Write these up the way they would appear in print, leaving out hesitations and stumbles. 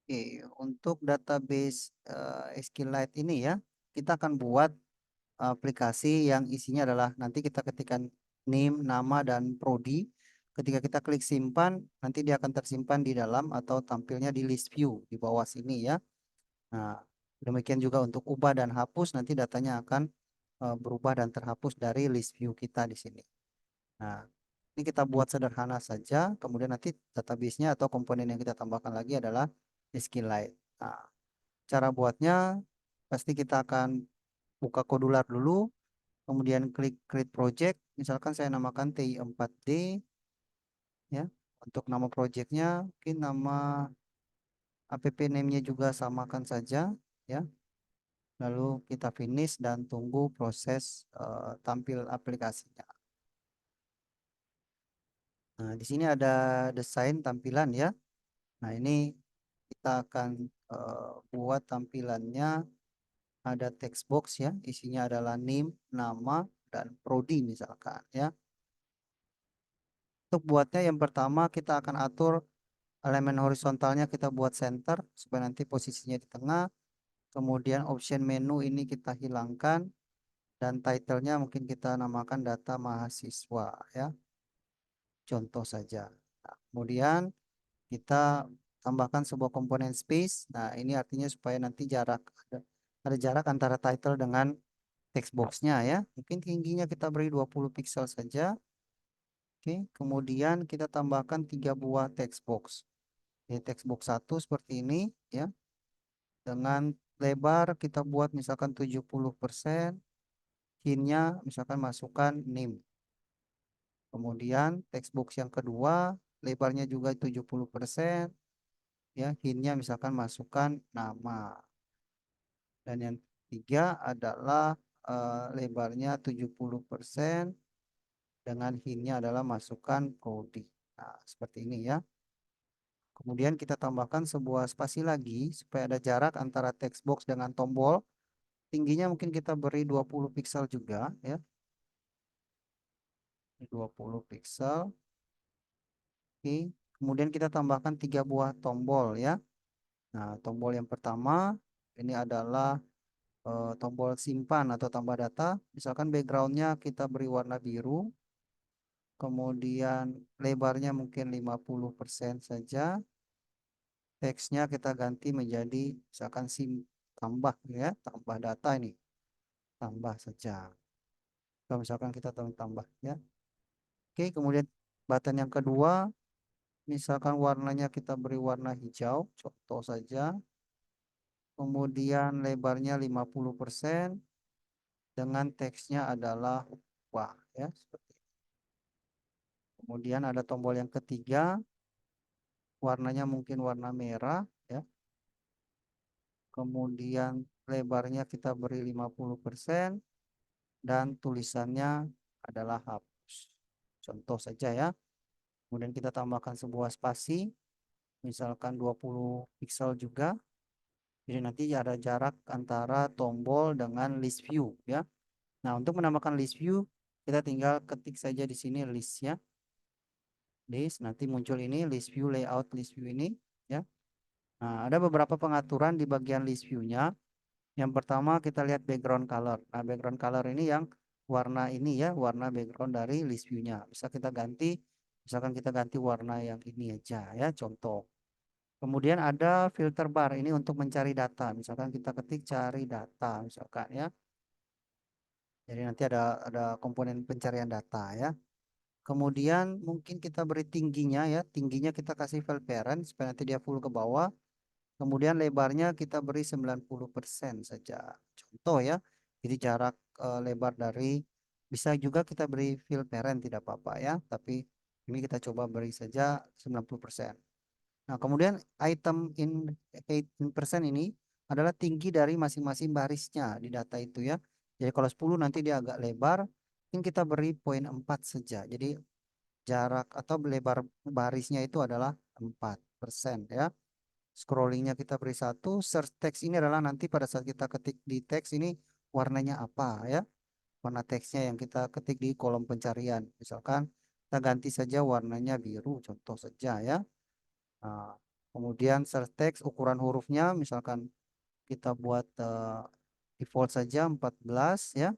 Oke, untuk database SQLite ini ya, kita akan buat aplikasi yang isinya adalah nanti kita ketikkan name, nama, dan prodi. Ketika kita klik simpan, nanti dia akan tersimpan di dalam atau tampilnya di list view di bawah sini ya. Nah, demikian juga untuk ubah dan hapus, nanti datanya akan berubah dan terhapus dari list view kita di sini. Nah, ini kita buat sederhana saja, kemudian nanti database-nya atau komponen yang kita tambahkan lagi adalah SQLite. Nah, cara buatnya pasti kita akan buka Kodular dulu, kemudian klik create project. Misalkan saya namakan TI4D ya. Untuk nama projectnya mungkin nama app name-nya juga samakan saja ya. Lalu kita finish dan tunggu proses tampil aplikasinya. Nah, di sini ada desain tampilan ya. Nah, ini kita akan buat tampilannya ada text box ya. Isinya adalah name, nama, dan prodi misalkan ya. Untuk buatnya yang pertama kita akan atur elemen horizontalnya kita buat center supaya nanti posisinya di tengah. Kemudian option menu ini kita hilangkan dan title-nya mungkin kita namakan data mahasiswa ya. Contoh saja. Nah, kemudian kita tambahkan sebuah komponen space. Nah, ini artinya supaya nanti ada jarak antara title dengan text box-nya ya. Mungkin tingginya kita beri 20 pixel saja. Oke, kemudian kita tambahkan 3 buah text box. Jadi text box satu seperti ini ya. Dengan lebar kita buat misalkan 70%. Hint-nya misalkan masukkan name. Kemudian text box yang kedua lebarnya juga 70%. Ya, hint-nya misalkan masukkan nama. Dan yang ketiga adalah lebarnya 70% dengan hint-nya adalah masukkan prodi. Nah, seperti ini ya. Kemudian kita tambahkan sebuah spasi lagi supaya ada jarak antara text box dengan tombol. Tingginya mungkin kita beri 20 pixel juga ya. 20 pixel. Oke. Kemudian kita tambahkan 3 buah tombol ya. Nah, tombol yang pertama ini adalah tombol simpan atau tambah data. Misalkan backgroundnya kita beri warna biru. Kemudian lebarnya mungkin 50% saja. Teksnya kita ganti menjadi misalkan tambah ya, tambah data ini. Tambah saja. Kalau misalkan kita tambah ya. Oke, kemudian button yang kedua, misalkan warnanya kita beri warna hijau, contoh saja. Kemudian lebarnya 50% dengan teksnya adalah wah ya, seperti itu. Kemudian ada tombol yang ketiga, warnanya mungkin warna merah ya. Kemudian lebarnya kita beri 50% dan tulisannya adalah hapus. Contoh saja ya. Kemudian kita tambahkan sebuah spasi, misalkan 20 pixel juga. Jadi nanti ada jarak antara tombol dengan list view ya. Nah, untuk menambahkan list view, kita tinggal ketik saja di sini listnya. List, nanti muncul ini list view layout list view ini ya. Nah, ada beberapa pengaturan di bagian list view-nya. Yang pertama kita lihat background color. Nah, background color ini yang warna ini ya, warna background dari list view-nya. Bisa kita ganti, misalkan kita ganti warna yang ini aja ya, contoh. Kemudian ada filter bar ini untuk mencari data. Misalkan kita ketik cari data, misalkan ya. Jadi nanti ada komponen pencarian data ya. Kemudian mungkin kita beri tingginya ya, tingginya kita kasih file parent supaya nanti dia full ke bawah. Kemudian lebarnya kita beri 90% saja. Contoh ya. Jadi jarak lebar dari bisa juga kita beri fill parent tidak apa-apa ya, tapi ini kita coba beri saja 90%. Nah, kemudian item in 18% ini adalah tinggi dari masing-masing barisnya di data itu ya. Jadi kalau 10 nanti dia agak lebar, mungkin kita beri poin 4 saja. Jadi jarak atau lebar barisnya itu adalah 4% ya. Scrollingnya kita beri 1. Search text ini adalah nanti pada saat kita ketik di teks ini warnanya apa ya. Warna teksnya yang kita ketik di kolom pencarian. Misalkan kita ganti saja warnanya biru contoh saja ya. Nah, Kemudian search text ukuran hurufnya misalkan kita buat default saja 14 ya.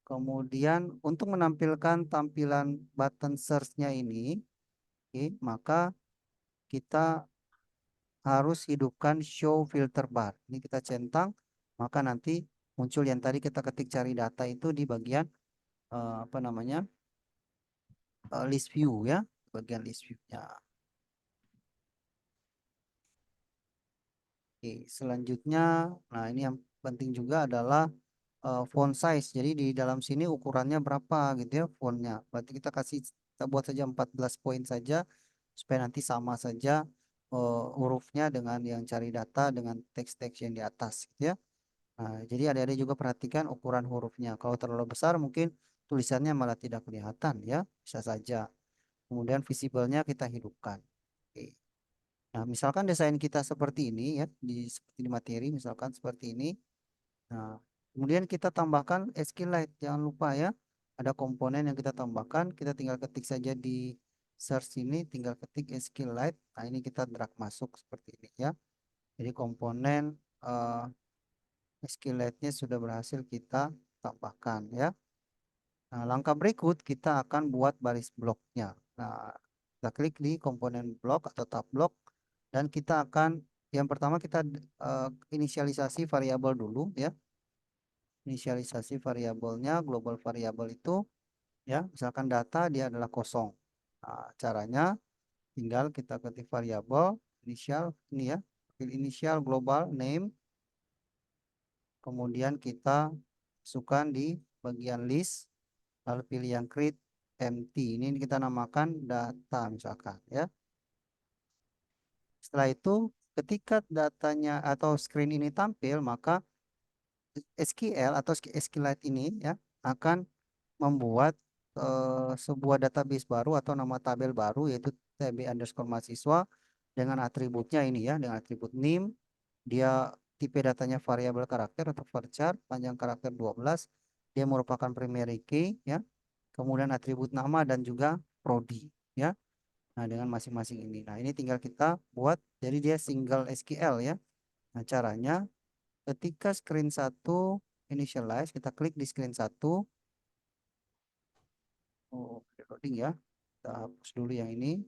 Kemudian untuk menampilkan tampilan button search-nya ini, oke, maka kita harus hidupkan show filter bar. Ini kita centang, maka nanti muncul yang tadi kita ketik cari data itu di bagian apa namanya, list view ya, bagian list view-nya. Oke, selanjutnya, nah ini yang penting juga adalah font size. Jadi di dalam sini ukurannya berapa gitu ya fontnya. Berarti kita buat saja 14 poin saja supaya nanti sama saja hurufnya dengan yang cari data dengan teks-teks yang di atas gitu ya. Nah, jadi adik-adik juga perhatikan ukuran hurufnya. Kalau terlalu besar mungkin tulisannya malah tidak kelihatan ya, bisa saja. Kemudian visible-nya kita hidupkan. Oke. Nah, misalkan desain kita seperti ini ya, seperti di materi misalkan seperti ini. Nah, kemudian kita tambahkan SQLite. Jangan lupa ya, ada komponen yang kita tambahkan. Kita tinggal ketik saja di search ini, tinggal ketik SQLite. Nah, ini kita drag masuk seperti ini ya. Jadi komponen SQLite-nya sudah berhasil kita tambahkan ya. Nah, langkah berikut kita akan buat baris bloknya. Nah, kita klik di komponen blok atau tab blok dan kita akan yang pertama kita inisialisasi variabel dulu ya. Inisialisasi variabelnya global variabel itu ya, misalkan data dia adalah kosong. Nah, caranya tinggal kita ketik variabel inisial ini ya, inisial global name, kemudian kita masukkan di bagian list, lalu pilih yang create empty. Ini kita namakan data misalkan ya. Setelah itu ketika datanya atau screen ini tampil, maka SQL atau SQLite ini ya akan membuat sebuah database baru atau nama tabel baru yaitu TB underscore mahasiswa dengan atributnya ini ya, dengan atribut name, dia tipe datanya variabel karakter atau varchar, panjang karakter 12, dia merupakan primary key ya, kemudian atribut nama dan juga prodi ya. Nah, dengan masing-masing ini. Nah, ini tinggal kita buat jadi dia single SQL ya. Nah, caranya ketika screen satu initialize, kita klik di screen satu. Oh, loading ya. Kita hapus dulu yang ini.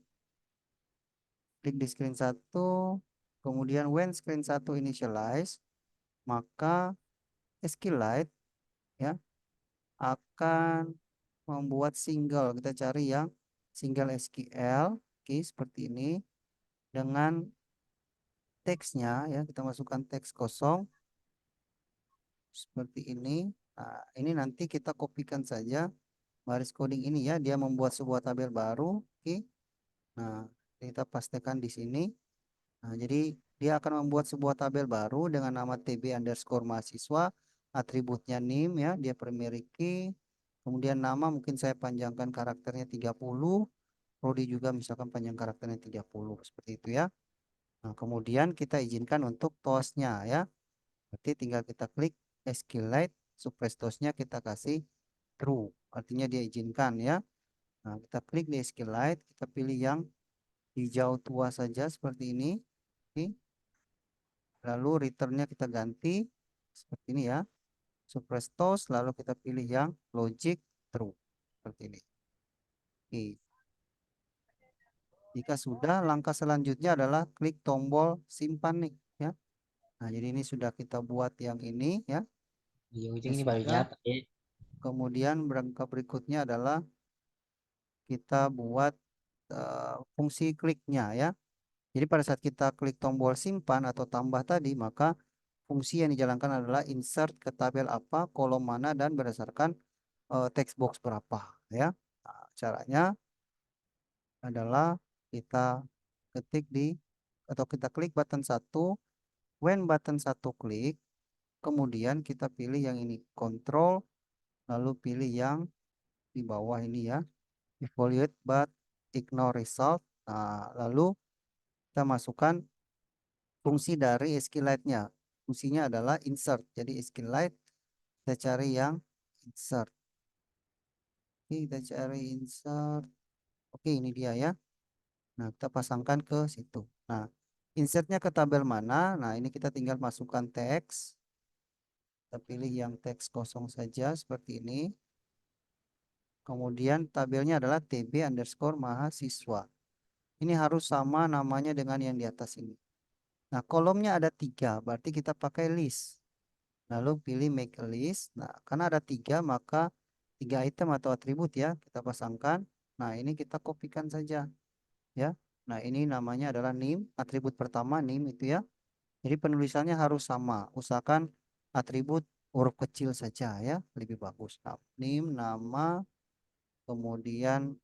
Klik di screen satu. Kemudian when screen satu initialize, maka SQLite ya akan membuat single. Kita cari yang single SQL. Oke, seperti ini. Dengan teksnya ya, kita masukkan teks kosong. Seperti ini. Nah, ini nanti kita kopikan saja baris coding ini ya. Dia membuat sebuah tabel baru. Oke. Nah, kita pastikan di sini. Nah, jadi dia akan membuat sebuah tabel baru dengan nama TB underscore mahasiswa, atributnya name ya, dia primary key, kemudian nama mungkin saya panjangkan karakternya 30, prodi juga misalkan panjang karakternya 30, seperti itu ya. Nah, kemudian kita izinkan untuk tosnya ya, berarti tinggal kita klik SQLite, suppress tosnya kita kasih true, artinya dia izinkan ya. Nah, kita klik di SQLite, kita pilih yang hijau tua saja seperti ini. Oke. Lalu returnnya kita ganti seperti ini ya. Suppress toast, lalu kita pilih yang logic true. Seperti ini. Oke. Jika sudah, langkah selanjutnya adalah klik tombol simpan nih ya. Nah, jadi ini sudah kita buat yang ini ya. Ujung-ujung Ya ini baru sudah. nyata ya. Kemudian langkah berikutnya adalah kita buat fungsi kliknya ya. Jadi pada saat kita klik tombol simpan atau tambah tadi, maka fungsi yang dijalankan adalah insert ke tabel apa, kolom mana, dan berdasarkan text box berapa ya. Nah, caranya adalah kita ketik di atau kita klik button satu, when button satu klik, kemudian kita pilih yang ini control, lalu pilih yang di bawah ini ya, evaluate but ignore result. Nah, lalu kita masukkan fungsi dari SQLite-nya. Fungsinya adalah insert. Jadi SQLite kita cari yang insert. Oke, kita cari insert. Oke, ini dia ya. Nah, kita pasangkan ke situ. Nah, insertnya ke tabel mana? Nah, ini kita tinggal masukkan teks. Kita pilih yang teks kosong saja seperti ini. Kemudian tabelnya adalah TB underscore mahasiswa. Ini harus sama namanya dengan yang di atas ini. Nah, kolomnya ada 3, berarti kita pakai list. Lalu pilih make a list. Nah, karena ada 3, maka 3 item atau atribut ya, kita pasangkan. Nah, ini kita kopikan saja ya. Nah, ini namanya adalah name, atribut pertama name itu ya. Jadi penulisannya harus sama. Usahakan atribut huruf kecil saja ya, lebih bagus. Nah, name, nama, kemudian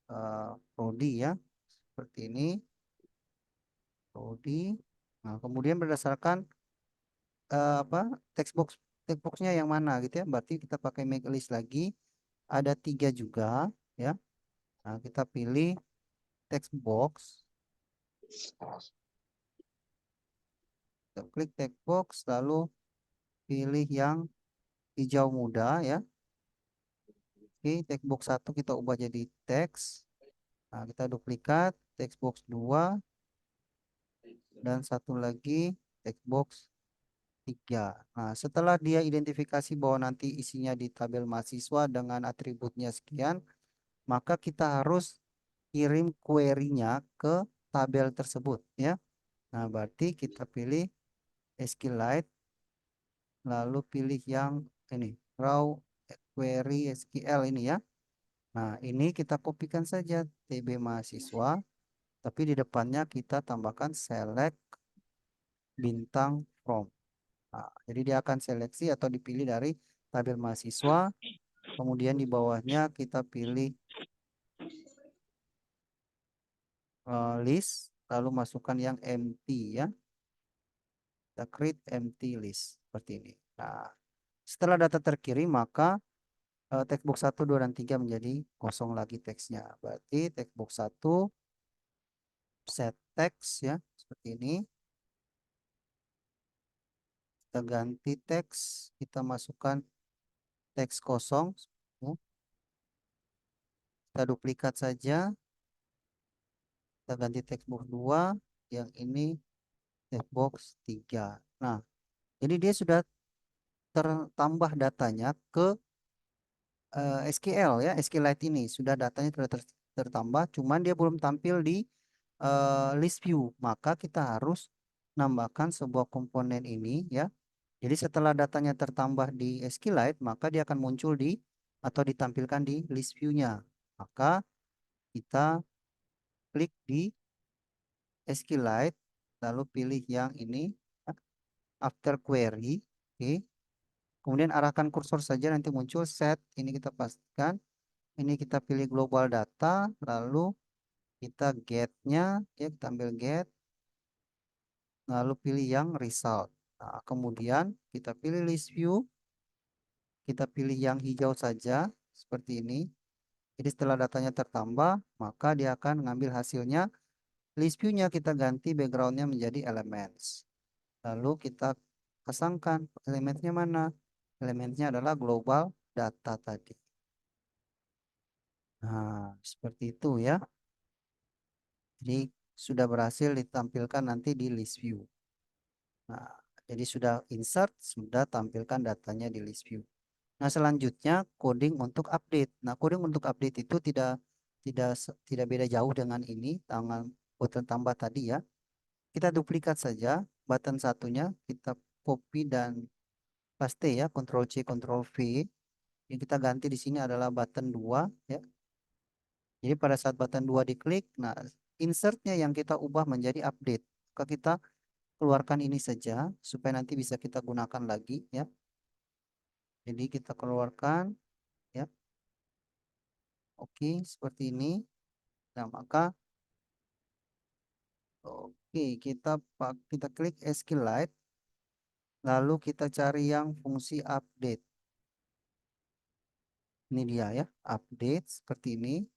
prodi ya, seperti ini, prodi. Nah, kemudian berdasarkan apa text boxnya yang mana gitu ya. Berarti kita pakai make list lagi. Ada 3 juga ya. Nah, kita pilih text box. Kita klik text box, lalu pilih yang hijau muda ya. Oke, text box 1 kita ubah jadi teks. Nah, kita duplikat text box 2 dan satu lagi text box 3. Nah, setelah dia identifikasi bahwa nanti isinya di tabel mahasiswa dengan atributnya sekian, maka kita harus kirim query-nya ke tabel tersebut ya. Nah, berarti kita pilih SQLite, lalu pilih yang ini, raw query SQL ini ya. Nah, ini kita kopikan saja TB mahasiswa, tapi di depannya kita tambahkan select bintang from. Nah, jadi dia akan seleksi atau dipilih dari tabel mahasiswa, kemudian di bawahnya kita pilih list, lalu masukkan yang empty ya. Kita create empty list seperti ini. Nah, setelah data terkirim maka text box 1, 2, dan 3 menjadi kosong lagi teksnya. Berarti text box 1 set text ya, seperti ini. Kita ganti teks, kita masukkan teks kosong. Ya. Kita duplikat saja. Kita ganti text box 2, yang ini text box 3. Nah, jadi dia sudah tertambah datanya ke SQL ya, SQLite ini sudah datanya sudah tertambah, cuman dia belum tampil di list view. Maka kita harus nambahkan sebuah komponen ini ya. Jadi setelah datanya tertambah di SQLite, maka dia akan muncul di atau ditampilkan di list view-nya. Maka kita klik di SQLite, lalu pilih yang ini ya, after query. Oke. Kemudian arahkan kursor saja nanti muncul set. Ini kita pastikan. Ini kita pilih global data, lalu kita get-nya, ya kita ambil get, lalu pilih yang result. Nah, kemudian kita pilih list view, kita pilih yang hijau saja, seperti ini. Jadi setelah datanya tertambah, maka dia akan mengambil hasilnya. List view-nya kita ganti background-nya menjadi elements. Lalu kita pasangkan elemennya mana? Elemennya adalah global data tadi. Nah, seperti itu ya. Jadi sudah berhasil ditampilkan nanti di list view. Nah, jadi sudah insert, sudah tampilkan datanya di list view. Nah, selanjutnya coding untuk update. Nah, coding untuk update itu tidak beda jauh dengan ini, dengan button tambah tadi ya. Kita duplikat saja button satunya, kita copy dan paste ya, Ctrl C, Ctrl V. Yang kita ganti di sini adalah button 2 ya. Jadi pada saat button 2 diklik, nah insertnya yang kita ubah menjadi update. Maka kita keluarkan ini saja supaya nanti bisa kita gunakan lagi ya. Jadi kita keluarkan ya. Oke, seperti ini. Nah, maka oke, kita klik SQLite, lalu kita cari yang fungsi update. Ini dia ya, update seperti ini.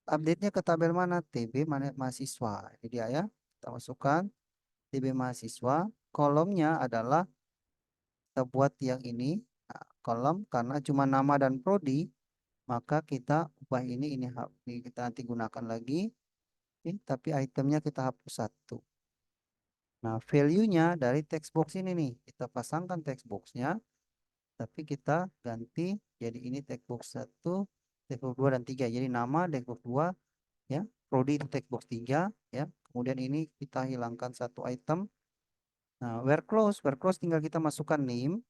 Update-nya ke tabel mana? TB mana mahasiswa. Ini dia ya. Kita masukkan TB mahasiswa. Kolomnya adalah kita buat yang ini. Nah, kolom karena cuma nama dan prodi, maka kita ubah ini kita nanti gunakan lagi. Oke, tapi itemnya kita hapus satu. Nah, value-nya dari text box ini nih, kita pasangkan text box-nya, tapi kita ganti jadi ini text box satu, text box 2 dan 3. Jadi nama text box 2 ya, prodi itu text box 3 ya. Kemudian ini kita hilangkan satu item. Nah, where close tinggal kita masukkan name,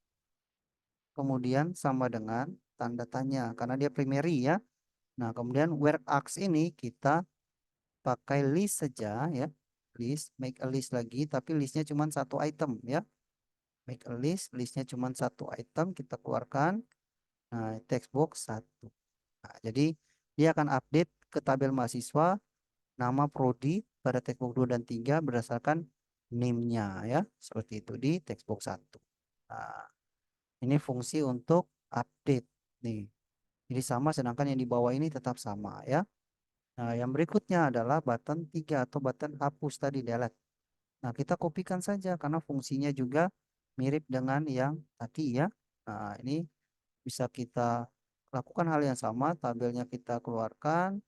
kemudian sama dengan tanda tanya karena dia primary ya. Nah, kemudian where ax ini kita pakai list saja ya. List, make a list lagi, tapi listnya cuma satu item ya. Make a list, listnya cuma satu item, kita keluarkan. Nah, text box satu. Nah, jadi dia akan update ke tabel mahasiswa nama prodi pada text box 2 dan 3 berdasarkan name-nya ya. Seperti itu di text box satu. Nah, ini fungsi untuk update nih. Jadi sama sedangkan yang di bawah ini tetap sama ya. Nah, yang berikutnya adalah button 3 atau button hapus tadi delete. Nah, kita kopikan saja karena fungsinya juga mirip dengan yang tadi ya. Nah, ini bisa kita lakukan hal yang sama, tabelnya kita keluarkan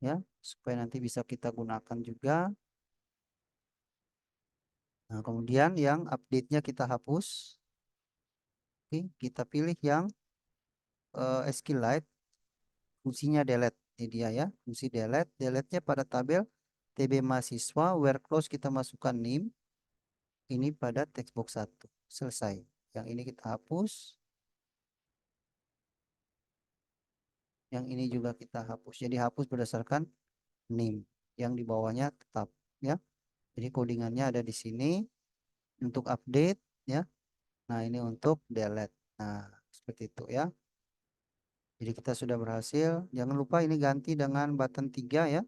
ya, supaya nanti bisa kita gunakan juga. Nah, kemudian yang update-nya kita hapus. Oke, kita pilih yang SQLite, fungsinya delete. Ini dia ya, fungsi delete. Delete-nya pada tabel TB mahasiswa, where close kita masukkan name. Ini pada text box satu. Selesai. Yang ini kita hapus. Yang ini juga kita hapus. Jadi hapus berdasarkan name. Yang di bawahnya tetap ya. Jadi codingannya ada di sini untuk update ya. Nah, ini untuk delete. Nah, seperti itu ya. Jadi kita sudah berhasil. Jangan lupa ini ganti dengan button 3 ya.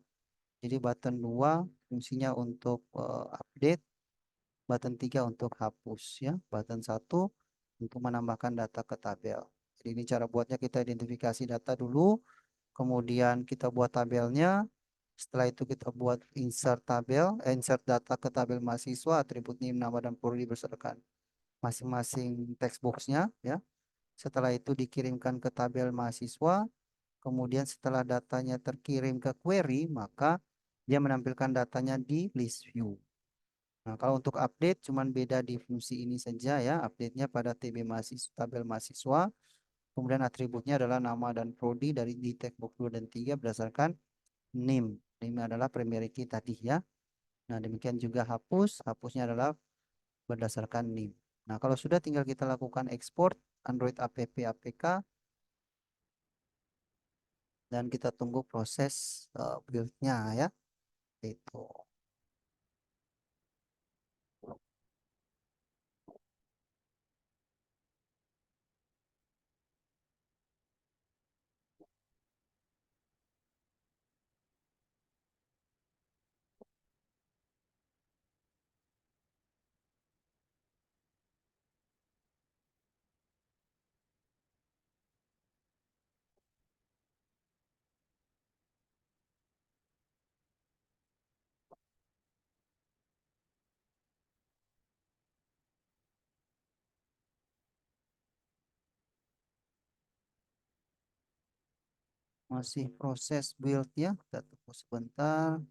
Jadi button 2 fungsinya untuk update, button 3 untuk hapus ya. Button satu untuk menambahkan data ke tabel. Jadi ini cara buatnya, kita identifikasi data dulu, kemudian kita buat tabelnya. Setelah itu kita buat insert tabel, insert data ke tabel mahasiswa, atribut name, nama dan prodi berdasarkan masing-masing text box-nya ya. Setelah itu dikirimkan ke tabel mahasiswa. Kemudian setelah datanya terkirim ke query, maka dia menampilkan datanya di list view. Nah, kalau untuk update cuman beda di fungsi ini saja ya. Update-nya pada TB mahasiswa, tabel mahasiswa. Kemudian atributnya adalah nama dan prodi dari di textbook 2 dan 3 berdasarkan name. Name adalah primary key tadi ya. Nah, demikian juga hapus. Hapusnya adalah berdasarkan name. Nah, kalau sudah tinggal kita lakukan export Android app APK dan kita tunggu proses build-nya ya. Itu. Masih proses build ya. Kita tunggu sebentar.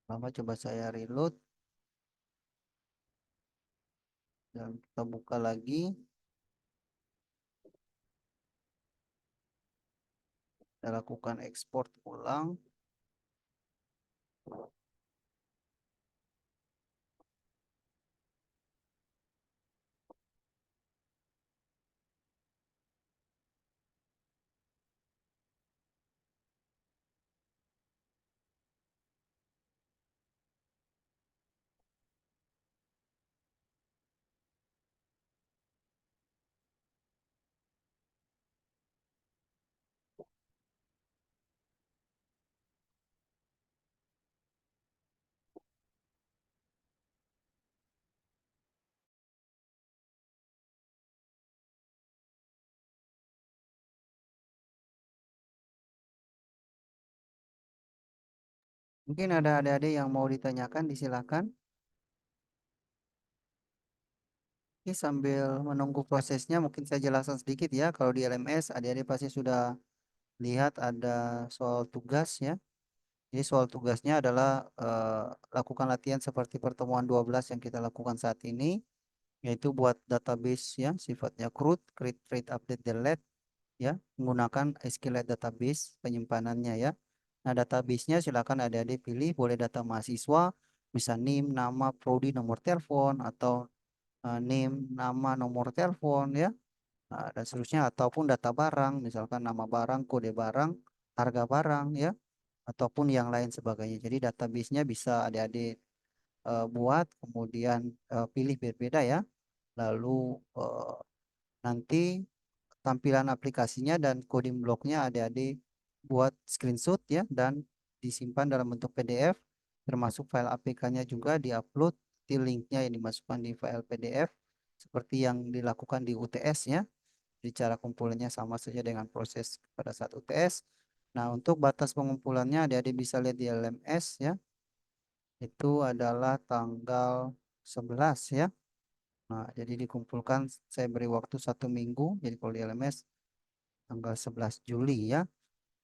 Lama coba saya reload dan kita buka lagi. Kita lakukan ekspor ulang. Mungkin ada adik-adik yang mau ditanyakan, disilakan. Oke, sambil menunggu prosesnya mungkin saya jelaskan sedikit ya. Kalau di LMS adik-adik pasti sudah lihat ada soal tugas ya. Jadi soal tugasnya adalah lakukan latihan seperti pertemuan 12 yang kita lakukan saat ini, yaitu buat database ya sifatnya CRUD, create, read, update, delete ya, menggunakan SQLite database penyimpanannya ya. Nah, databasenya silakan adik-adik pilih, boleh data mahasiswa, bisa NIM, nama, prodi, nomor telepon, atau NIM, nama, nomor telepon ya. Nah, dan seterusnya ataupun data barang, misalkan nama barang, kode barang, harga barang ya, ataupun yang lain sebagainya. Jadi database-nya bisa adik-adik buat, kemudian pilih berbeda ya. Lalu nanti tampilan aplikasinya dan coding blocknya adik-adik buat screenshot ya dan disimpan dalam bentuk PDF, termasuk file APK-nya juga diupload di linknya yang dimasukkan di file PDF seperti yang dilakukan di UTS ya. Jadi cara kumpulannya sama saja dengan proses pada saat UTS. Nah, untuk batas pengumpulannya adik-adik bisa lihat di LMS ya. Itu adalah tanggal 11 ya. Nah, jadi dikumpulkan saya beri waktu 1 minggu. Jadi kalau di LMS tanggal 11 Juli ya.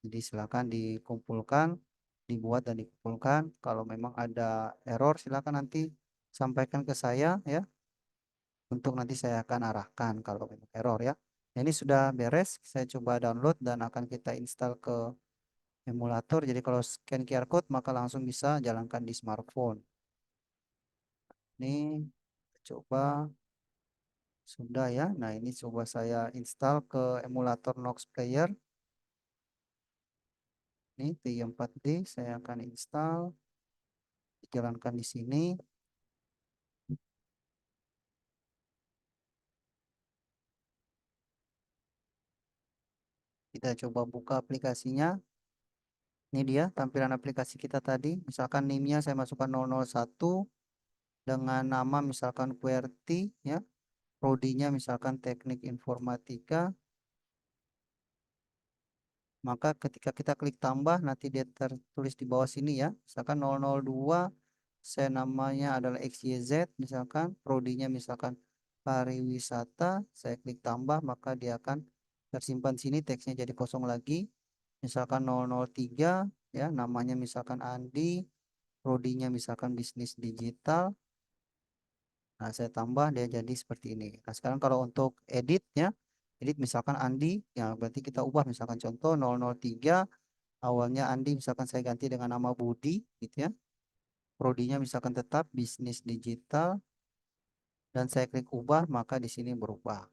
Jadi silakan dikumpulkan, dibuat dan dikumpulkan. Kalau memang ada error silakan nanti sampaikan ke saya ya. Untuk nanti saya akan arahkan kalau memang error ya. Nah, ini sudah beres, saya coba download dan akan kita install ke emulator. Jadi kalau scan QR code maka langsung bisa jalankan di smartphone. Ini coba sudah ya. Nah, ini coba saya install ke emulator Nox Player. Ini TI4D saya akan install, dijalankan di sini. Kita coba buka aplikasinya. Ini dia tampilan aplikasi kita tadi. Misalkan NIM-nya saya masukkan 001 dengan nama misalkan QWERTY ya. Prodinya misalkan teknik informatika. Maka ketika kita klik tambah nanti dia tertulis di bawah sini ya. Misalkan 002 saya namanya adalah XYZ misalkan prodinya misalkan pariwisata, saya klik tambah maka dia akan tersimpan sini, teksnya jadi kosong lagi. Misalkan 003 ya namanya misalkan Andi, prodinya misalkan bisnis digital. Nah, saya tambah dia jadi seperti ini. Nah, sekarang kalau untuk editnya, edit misalkan Andi, ya berarti kita ubah misalkan contoh 003 awalnya Andi misalkan saya ganti dengan nama Budi gitu ya. Prodinya misalkan tetap bisnis digital dan saya klik ubah maka di sini berubah.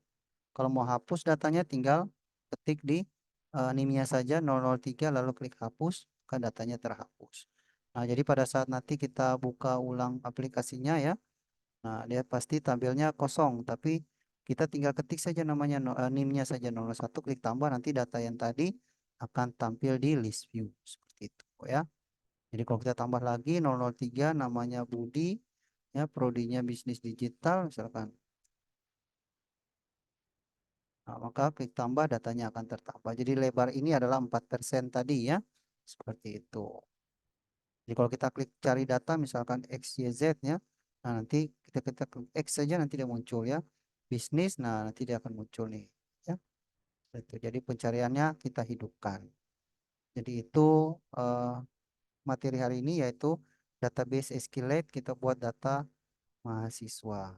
Kalau mau hapus datanya tinggal ketik di NIM-nya saja 003 lalu klik hapus, maka datanya terhapus. Nah, jadi pada saat nanti kita buka ulang aplikasinya ya, nah dia pasti tampilnya kosong, tapi kita tinggal ketik saja namanya NIM-nya saja 01, klik tambah nanti data yang tadi akan tampil di list view seperti itu ya. Jadi kalau kita tambah lagi 003 namanya Budi ya, prodinya bisnis digital misalkan. Nah, maka klik tambah datanya akan tertambah. Jadi lebar ini adalah 4% tadi ya. Seperti itu. Jadi kalau kita klik cari data misalkan X, Y, Z ya. Nah, nanti kita klik X saja nanti dia muncul ya. Bisnis, nah nanti dia akan muncul nih. Ya. Itu. Jadi pencariannya kita hidupkan. Jadi itu materi hari ini yaitu database SQLite kita buat data mahasiswa.